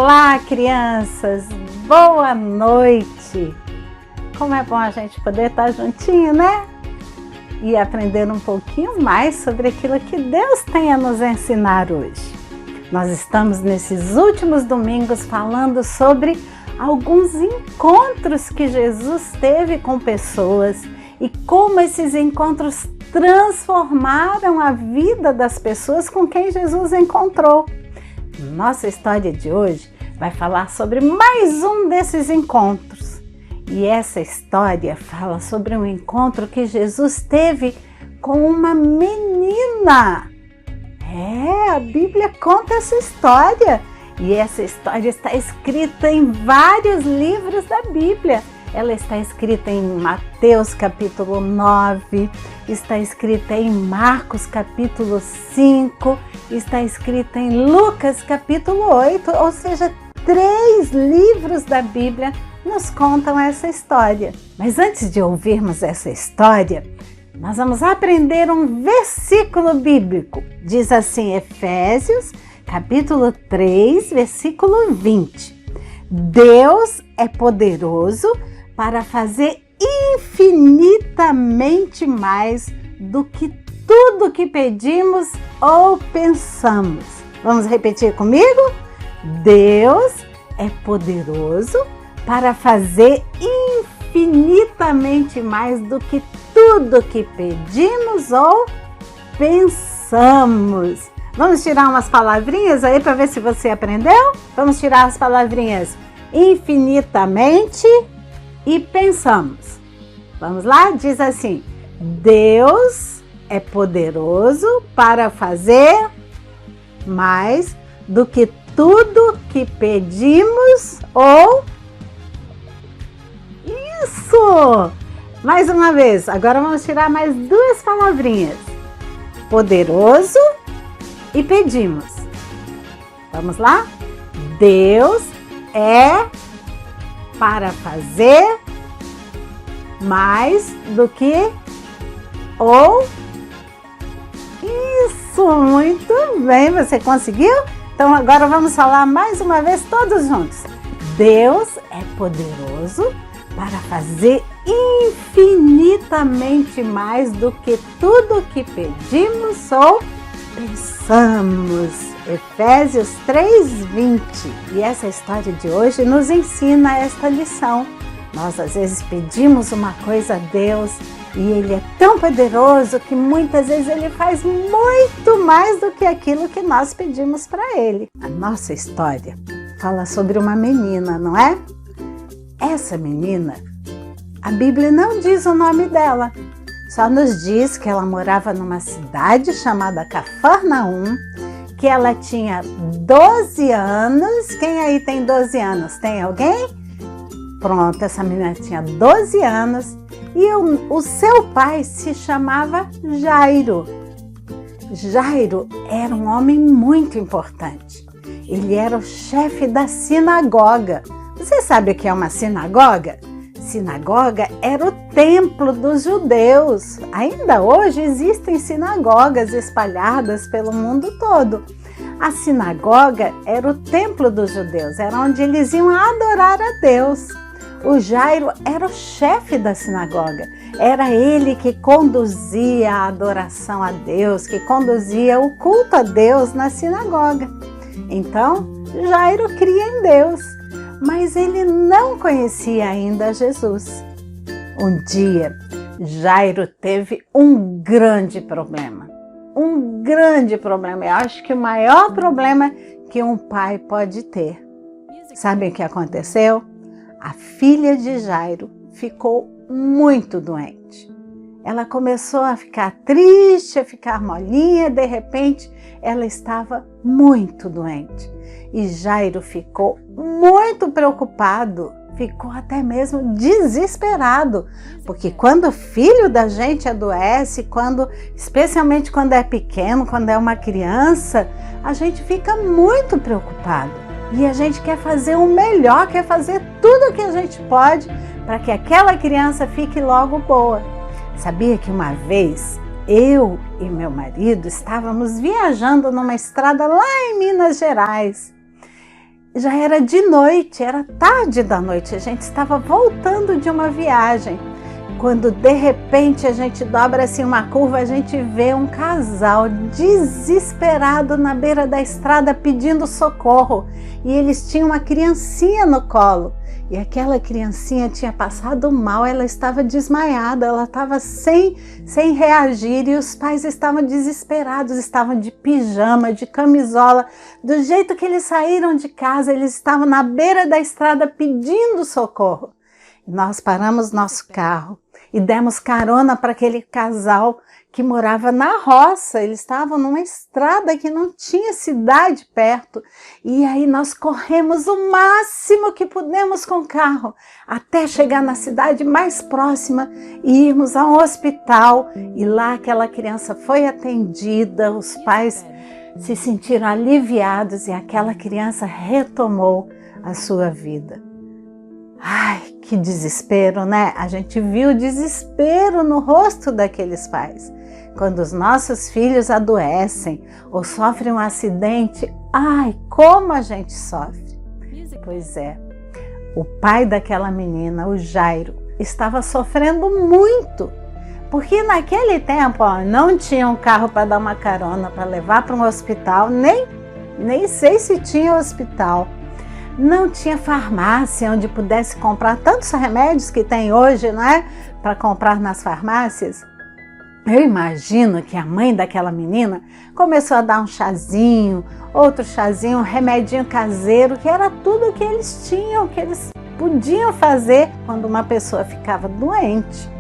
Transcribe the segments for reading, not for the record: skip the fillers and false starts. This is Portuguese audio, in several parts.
Olá, crianças! Boa noite! Como é bom a gente poder estar juntinho, né? E aprender um pouquinho mais sobre aquilo que Deus tem a nos ensinar hoje. Nós estamos nesses últimos domingos falando sobre alguns encontros que Jesus teve com pessoas e como esses encontros transformaram a vida das pessoas com quem Jesus encontrou. Nossa história de hoje vai falar sobre mais um desses encontros. E essa história fala sobre um encontro que Jesus teve com uma menina. A Bíblia conta essa história. E essa história está escrita em vários livros da Bíblia. Ela está escrita em Mateus capítulo 9, está escrita em Marcos capítulo 5, está escrita em Lucas capítulo 8, ou seja, 3 livros da Bíblia nos contam essa história. Mas antes de ouvirmos essa história, nós vamos aprender um versículo bíblico. Diz assim, Efésios capítulo 3, versículo 20. Deus é poderoso para fazer infinitamente mais do que tudo que pedimos ou pensamos. Vamos repetir comigo? Deus é poderoso para fazer infinitamente mais do que tudo que pedimos ou pensamos. Vamos tirar umas palavrinhas aí para ver se você aprendeu? Vamos tirar as palavrinhas infinitamente e pensamos. Vamos lá? Diz assim: Deus é poderoso para fazer mais do que tudo que pedimos ou... Isso! Mais uma vez, agora vamos tirar mais 2 palavrinhas. Poderoso e pedimos. Vamos lá? Deus é para fazer mais do que ou... Isso, muito bem, você conseguiu? Então agora vamos falar mais uma vez todos juntos. Deus é poderoso para fazer infinitamente mais do que tudo que pedimos ou pensamos. Efésios 3:20. E essa história de hoje nos ensina esta lição. Nós às vezes pedimos uma coisa a Deus e Ele é tão poderoso que muitas vezes Ele faz muito mais do que aquilo que nós pedimos para Ele. A nossa história fala sobre uma menina, não é? Essa menina, a Bíblia não diz o nome dela, só nos diz que ela morava numa cidade chamada Cafarnaum, que ela tinha 12 anos. Quem aí tem 12 anos? Tem alguém? Pronto, essa menina tinha 12 anos e o seu pai se chamava Jairo. Jairo era um homem muito importante. Ele era o chefe da sinagoga. Você sabe o que é uma sinagoga? Sinagoga era o templo dos judeus. Ainda hoje existem sinagogas espalhadas pelo mundo todo. A sinagoga era o templo dos judeus, era onde eles iam adorar a Deus. O Jairo era o chefe da sinagoga, era ele que conduzia a adoração a Deus, que conduzia o culto a Deus na sinagoga. Então, Jairo cria em Deus, mas ele não conhecia ainda Jesus. Um dia, Jairo teve um grande problema. Eu acho que o maior problema que um pai pode ter. Sabe o que aconteceu? A filha de Jairo ficou muito doente. Ela começou a ficar triste, a ficar molinha, de repente ela estava muito doente. E Jairo ficou muito preocupado, ficou até mesmo desesperado, porque quando o filho da gente adoece, especialmente quando é pequeno, quando é uma criança, a gente fica muito preocupado. E a gente quer fazer o melhor, quer fazer tudo o que a gente pode para que aquela criança fique logo boa. Sabia que uma vez eu e meu marido estávamos viajando numa estrada lá em Minas Gerais. já era de noite, era tarde da noite, a gente estava voltando de uma viagem. Quando de repente a gente dobra assim uma curva, a gente vê um casal desesperado na beira da estrada pedindo socorro. E eles tinham uma criancinha no colo. E aquela criancinha tinha passado mal, ela estava desmaiada, ela estava sem reagir. E os pais estavam desesperados, estavam de pijama, de camisola. Do jeito que eles saíram de casa, eles estavam na beira da estrada pedindo socorro. Nós paramos nosso carro e demos carona para aquele casal que morava na roça. Eles estavam numa estrada que não tinha cidade perto. E aí nós corremos o máximo que pudemos com o carro até chegar na cidade mais próxima e irmos a um hospital. E lá aquela criança foi atendida, os pais se sentiram aliviados e aquela criança retomou a sua vida. Ai, que desespero, né? A gente viu o desespero no rosto daqueles pais. Quando os nossos filhos adoecem ou sofrem um acidente, ai, como a gente sofre. Pois é, o pai daquela menina, o Jairo, estava sofrendo muito. Porque naquele tempo, não tinha um carro para dar uma carona, para levar para um hospital, nem sei se tinha hospital. Não tinha farmácia onde pudesse comprar tantos remédios que tem hoje, né? Para comprar nas farmácias. Eu imagino que a mãe daquela menina começou a dar um chazinho, outro chazinho, um remedinho caseiro, que era tudo que eles tinham, que eles podiam fazer quando uma pessoa ficava doente.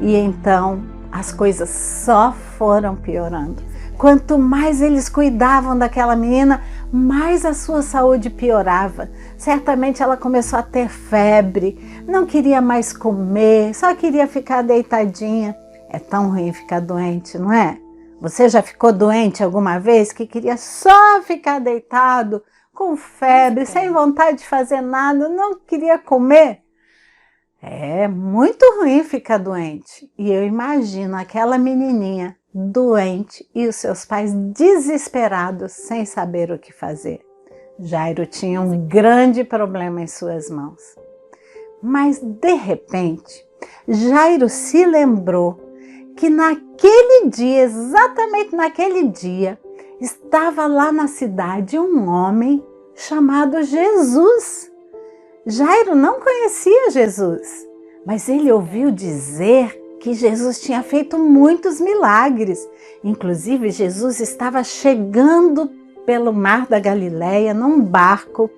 E então as coisas só foram piorando. Quanto mais eles cuidavam daquela menina, mais a sua saúde piorava. Certamente ela começou a ter febre, não queria mais comer, só queria ficar deitadinha. É tão ruim ficar doente, não é? Você já ficou doente alguma vez que queria só ficar deitado, com febre, sem vontade de fazer nada, não queria comer? É muito ruim ficar doente. E eu imagino aquela menininha doente e os seus pais desesperados, sem saber o que fazer. Jairo tinha um grande problema em suas mãos. Mas, de repente, Jairo se lembrou que naquele dia, exatamente naquele dia, estava lá na cidade um homem chamado Jesus. Jairo não conhecia Jesus, mas ele ouviu dizer que Jesus tinha feito muitos milagres. Inclusive, Jesus estava chegando pelo mar da Galileia num barco,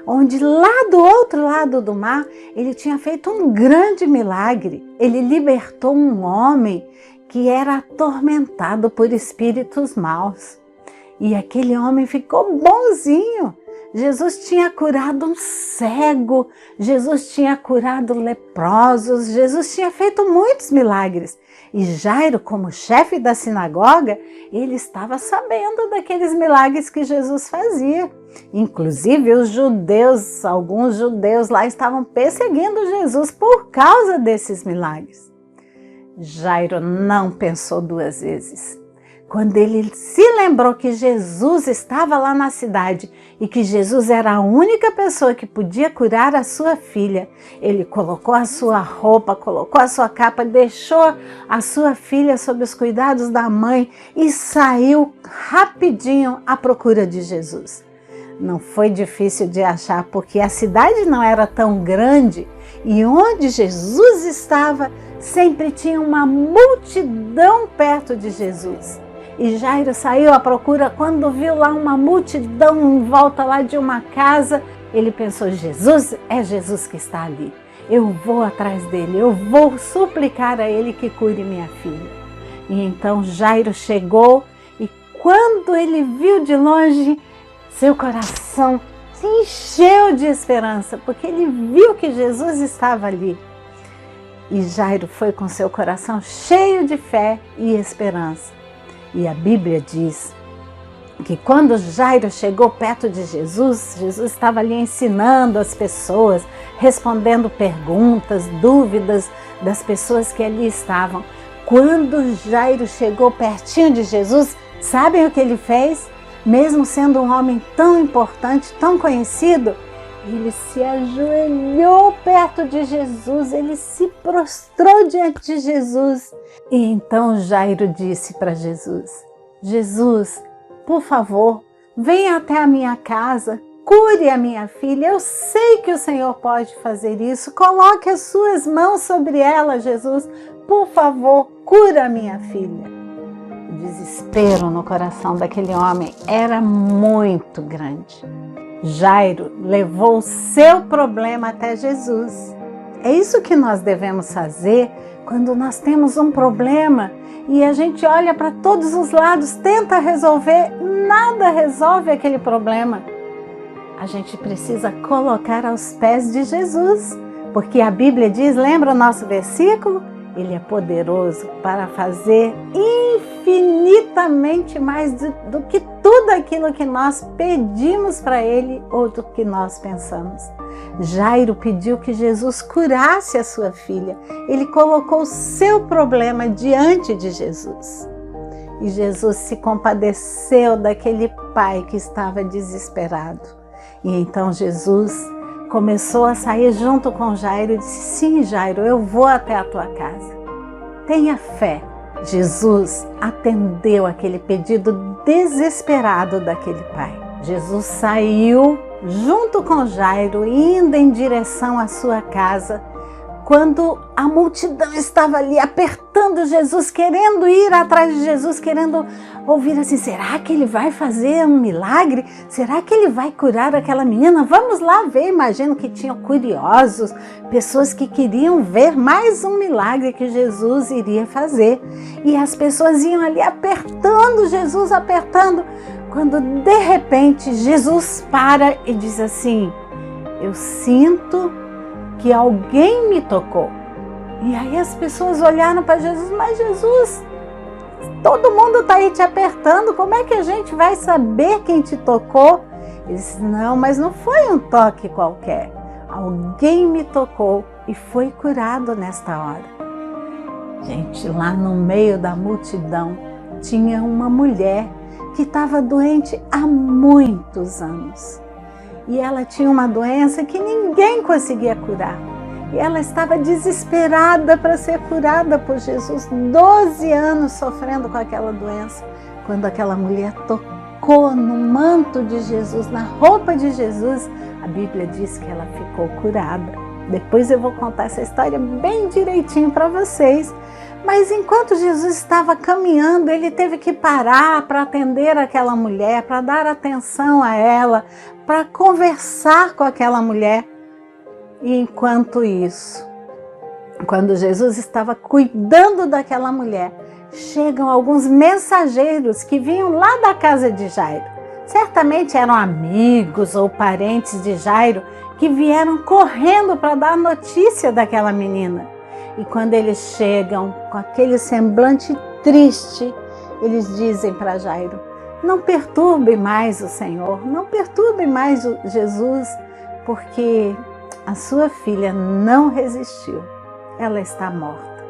onde lá do outro lado do mar ele tinha feito um grande milagre. Ele libertou um homem que era atormentado por espíritos maus. E aquele homem ficou bonzinho. Jesus tinha curado um cego, Jesus tinha curado leprosos, Jesus tinha feito muitos milagres. E Jairo, como chefe da sinagoga, ele estava sabendo daqueles milagres que Jesus fazia. Inclusive os judeus, alguns judeus lá estavam perseguindo Jesus por causa desses milagres. Jairo não pensou duas vezes. Quando ele se lembrou que Jesus estava lá na cidade e que Jesus era a única pessoa que podia curar a sua filha, ele colocou a sua roupa, colocou a sua capa, deixou a sua filha sob os cuidados da mãe e saiu rapidinho à procura de Jesus. Não foi difícil de achar, porque a cidade não era tão grande e onde Jesus estava sempre tinha uma multidão perto de Jesus. E Jairo saiu à procura. Quando viu lá uma multidão em volta lá de uma casa, ele pensou: Jesus, é Jesus que está ali. Eu vou atrás dele, eu vou suplicar a ele que cure minha filha. E então Jairo chegou e quando ele viu de longe, seu coração se encheu de esperança, porque ele viu que Jesus estava ali. E Jairo foi com seu coração cheio de fé e esperança. E a Bíblia diz que quando Jairo chegou perto de Jesus, Jesus estava ali ensinando as pessoas, respondendo perguntas, dúvidas das pessoas que ali estavam. Quando Jairo chegou pertinho de Jesus, sabem o que ele fez? mesmo sendo um homem tão importante, tão conhecido, ele se ajoelhou perto de Jesus, ele se prostrou diante de Jesus. E então Jairo disse para Jesus: Jesus, por favor, venha até a minha casa, cure a minha filha. Eu sei que o Senhor pode fazer isso. Coloque as suas mãos sobre ela, Jesus. Por favor, cura a minha filha. O desespero no coração daquele homem era muito grande. Jairo levou o seu problema até Jesus. É isso que nós devemos fazer quando nós temos um problema e a gente olha para todos os lados, tenta resolver, nada resolve aquele problema. A gente precisa colocar aos pés de Jesus, porque a Bíblia diz, lembra o nosso versículo? Ele é poderoso para fazer infinitamente mais do que tudo aquilo que nós pedimos para Ele ou do que nós pensamos. Jairo pediu que Jesus curasse a sua filha. Ele colocou o seu problema diante de Jesus. E Jesus se compadeceu daquele pai que estava desesperado. E então Jesus começou a sair junto com Jairo e disse: sim, Jairo, eu vou até a tua casa. Tenha fé. Jesus atendeu aquele pedido desesperado daquele pai. Jesus saiu junto com Jairo, indo em direção à sua casa, quando a multidão estava ali apertando Jesus, querendo ir atrás de Jesus, querendo ouvir assim: será que ele vai fazer um milagre? Será que ele vai curar aquela menina? Vamos lá ver. Imagino que tinham curiosos, pessoas que queriam ver mais um milagre que Jesus iria fazer. E as pessoas iam ali apertando Jesus, apertando, quando de repente Jesus para e diz assim: eu sinto que alguém me tocou. E aí as pessoas olharam para Jesus: mas Jesus, todo mundo está aí te apertando, como é que a gente vai saber quem te tocou? Ele disse: não, mas não foi um toque qualquer. Alguém me tocou e foi curado nesta hora. Gente, lá no meio da multidão tinha uma mulher que estava doente há muitos anos. E ela tinha uma doença que ninguém conseguia curar. E ela estava desesperada para ser curada por Jesus. 12 anos sofrendo com aquela doença. Quando aquela mulher tocou no manto de Jesus, na roupa de Jesus, a Bíblia diz que ela ficou curada. Depois eu vou contar essa história bem direitinho para vocês. Mas enquanto Jesus estava caminhando, ele teve que parar para atender aquela mulher, para dar atenção a ela, para conversar com aquela mulher. E enquanto isso, quando Jesus estava cuidando daquela mulher, chegam alguns mensageiros que vinham lá da casa de Jairo. Certamente eram amigos ou parentes de Jairo que vieram correndo para dar notícia daquela menina. E quando eles chegam com aquele semblante triste, eles dizem para Jairo: não perturbe mais o Senhor, não perturbe mais Jesus, porque a sua filha não resistiu, ela está morta.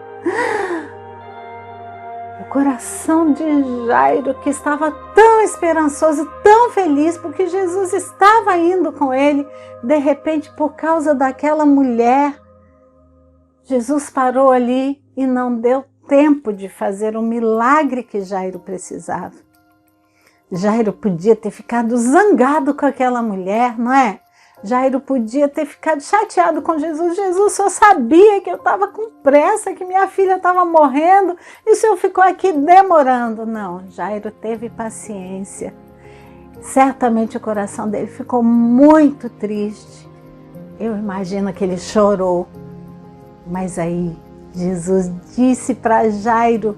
O coração de Jairo, que estava tão esperançoso, tão feliz, porque Jesus estava indo com ele, de repente, por causa daquela mulher, Jesus parou ali e não deu tempo de fazer o milagre que Jairo precisava. Jairo podia ter ficado zangado com aquela mulher, não é? Jairo podia ter ficado chateado com Jesus. Jesus, só sabia que eu estava com pressa, que minha filha estava morrendo e o Senhor ficou aqui demorando. Não, Jairo teve paciência. Certamente o coração dele ficou muito triste. Eu imagino que ele chorou. Mas aí Jesus disse para Jairo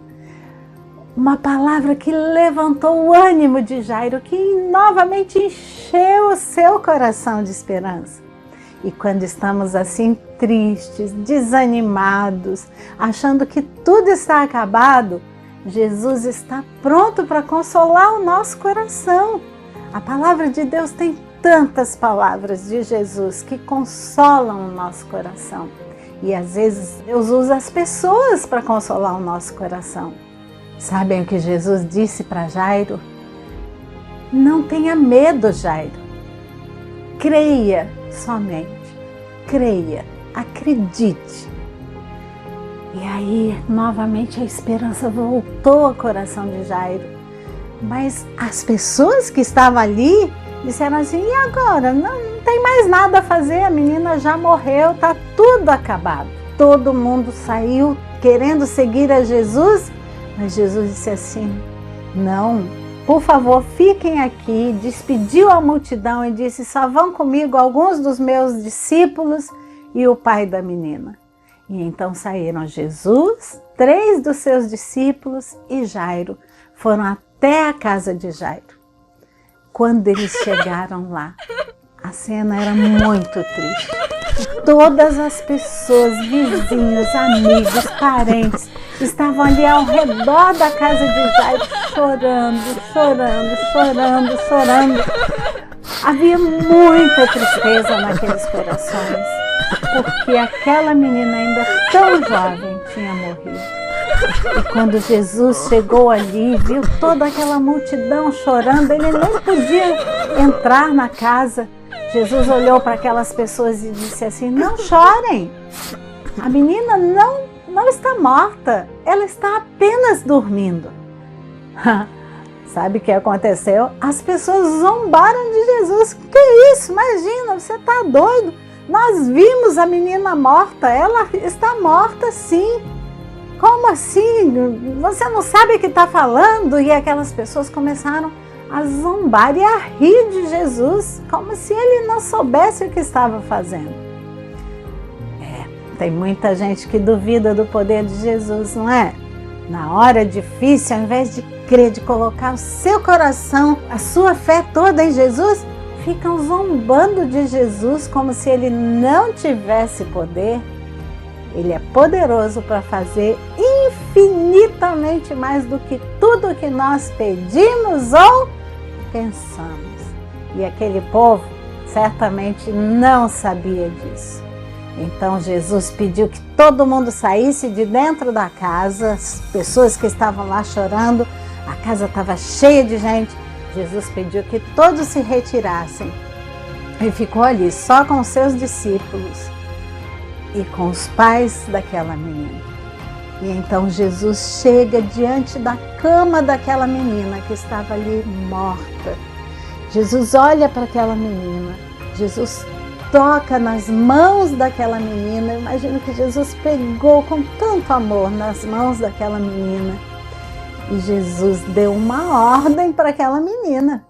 uma palavra que levantou o ânimo de Jairo, que novamente encheu o seu coração de esperança. E quando estamos assim tristes, desanimados, achando que tudo está acabado, Jesus está pronto para consolar o nosso coração. A palavra de Deus tem tantas palavras de Jesus que consolam o nosso coração. E às vezes Deus usa as pessoas para consolar o nosso coração. Sabem o que Jesus disse para Jairo? Não tenha medo, Jairo. Creia somente. Creia. Acredite. E aí, novamente, a esperança voltou ao coração de Jairo. Mas as pessoas que estavam ali disseram assim, e agora? Não tem mais nada a fazer, a menina já morreu, está tudo acabado. Todo mundo saiu querendo seguir a Jesus, mas Jesus disse assim, não, por favor, fiquem aqui. Despediu a multidão e disse, só vão comigo alguns dos meus discípulos e o pai da menina. E então saíram Jesus, 3 dos seus discípulos e Jairo. Foram até a casa de Jairo. Quando eles chegaram lá, a cena era muito triste. Todas as pessoas, vizinhos, amigos, parentes, estavam ali ao redor da casa de Jairo, chorando. Havia muita tristeza naqueles corações, porque aquela menina ainda tão jovem tinha morrido. E quando Jesus chegou ali, viu toda aquela multidão chorando, ele nem podia entrar na casa. Jesus olhou para aquelas pessoas e disse assim, não chorem, a menina não está morta, ela está apenas dormindo. Sabe o que aconteceu? As pessoas zombaram de Jesus. Que isso? Imagina, você está doido? Nós vimos a menina morta, ela está morta sim. Como assim? Você não sabe o que está falando? E aquelas pessoas começaram a zombar e a rir de Jesus, como se ele não soubesse o que estava fazendo. Tem muita gente que duvida do poder de Jesus, não é? Na hora difícil, ao invés de crer, de colocar o seu coração, a sua fé toda em Jesus, ficam zombando de Jesus como se ele não tivesse poder. Ele é poderoso para fazer infinitamente mais do que tudo que nós pedimos ou pensamos. E aquele povo certamente não sabia disso. Então Jesus pediu que todo mundo saísse de dentro da casa, as pessoas que estavam lá chorando, a casa estava cheia de gente. Jesus pediu que todos se retirassem e ficou ali só com os seus discípulos e com os pais daquela menina. E então Jesus chega diante da cama daquela menina que estava ali morta. Jesus olha para aquela menina, Jesus toca nas mãos daquela menina. Eu imagino que Jesus pegou com tanto amor nas mãos daquela menina. E Jesus deu uma ordem para aquela menina.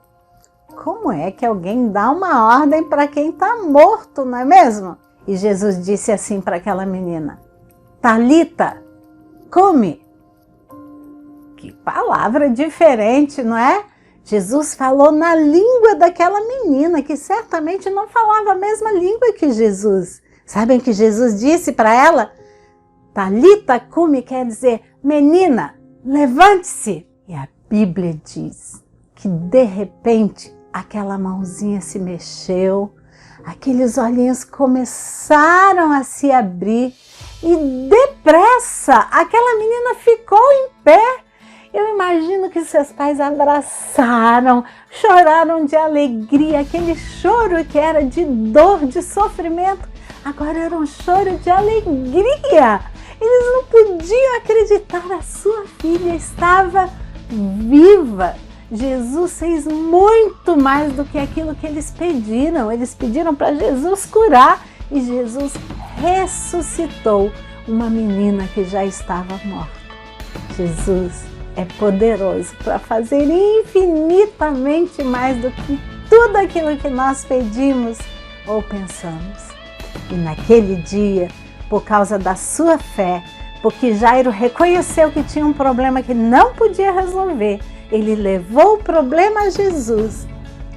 Como é que alguém dá uma ordem para quem está morto, não é mesmo? E Jesus disse assim para aquela menina, Talita, come. Que palavra diferente, não é? Jesus falou na língua daquela menina, que certamente não falava a mesma língua que Jesus. Sabem que Jesus disse para ela? Talita cumi quer dizer, menina, levante-se. E a Bíblia diz que de repente aquela mãozinha se mexeu, aqueles olhinhos começaram a se abrir e depressa aquela menina ficou em pé. Eu imagino que seus pais abraçaram, choraram de alegria, aquele choro que era de dor, de sofrimento, agora era um choro de alegria. Eles não podiam acreditar, a sua filha estava viva. Jesus fez muito mais do que aquilo que eles pediram para Jesus curar e Jesus ressuscitou uma menina que já estava morta. Jesus é poderoso para fazer infinitamente mais do que tudo aquilo que nós pedimos ou pensamos. E naquele dia, por causa da sua fé, porque Jairo reconheceu que tinha um problema que não podia resolver, ele levou o problema a Jesus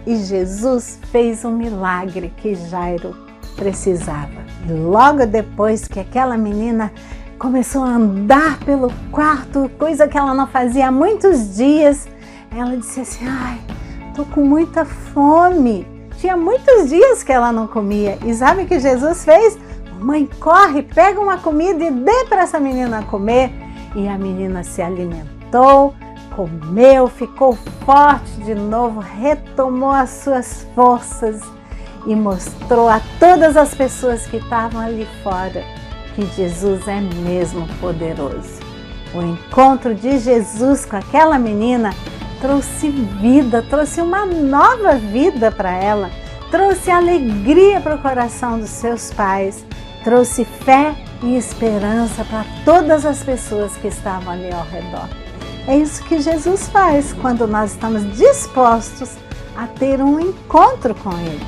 e Jesus fez um milagre que Jairo precisava. E logo depois que aquela menina começou a andar pelo quarto, coisa que ela não fazia há muitos dias, ela disse assim, ai, tô com muita fome. Tinha muitos dias que ela não comia. E sabe o que Jesus fez? Mãe, corre, pega uma comida e dê para essa menina comer. E a menina se alimentou, comeu, ficou forte de novo, retomou as suas forças e mostrou a todas as pessoas que estavam ali fora que Jesus é mesmo poderoso. O encontro de Jesus com aquela menina trouxe vida, trouxe uma nova vida para ela, trouxe alegria para o coração dos seus pais, trouxe fé e esperança para todas as pessoas que estavam ali ao redor. É isso que Jesus faz quando nós estamos dispostos a ter um encontro com Ele.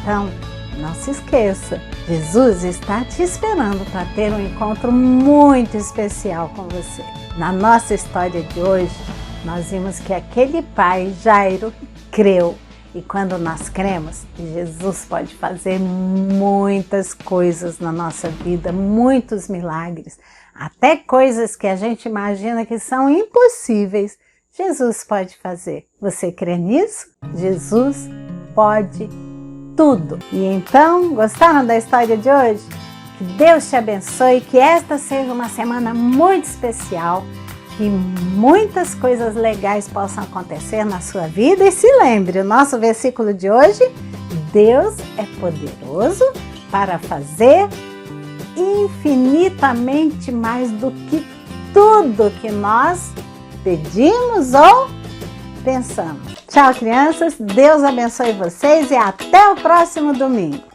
Então, não se esqueça, Jesus está te esperando para ter um encontro muito especial com você. Na nossa história de hoje, nós vimos que aquele pai, Jairo, creu. E quando nós cremos, Jesus pode fazer muitas coisas na nossa vida, muitos milagres, até coisas que a gente imagina que são impossíveis, Jesus pode fazer. Você crê nisso? Jesus pode tudo. E então, gostaram da história de hoje? Que Deus te abençoe, que esta seja uma semana muito especial, que muitas coisas legais possam acontecer na sua vida. E se lembre, o nosso versículo de hoje: Deus é poderoso para fazer infinitamente mais do que tudo que nós pedimos ou pensamos. Tchau, crianças. Deus abençoe vocês e até o próximo domingo.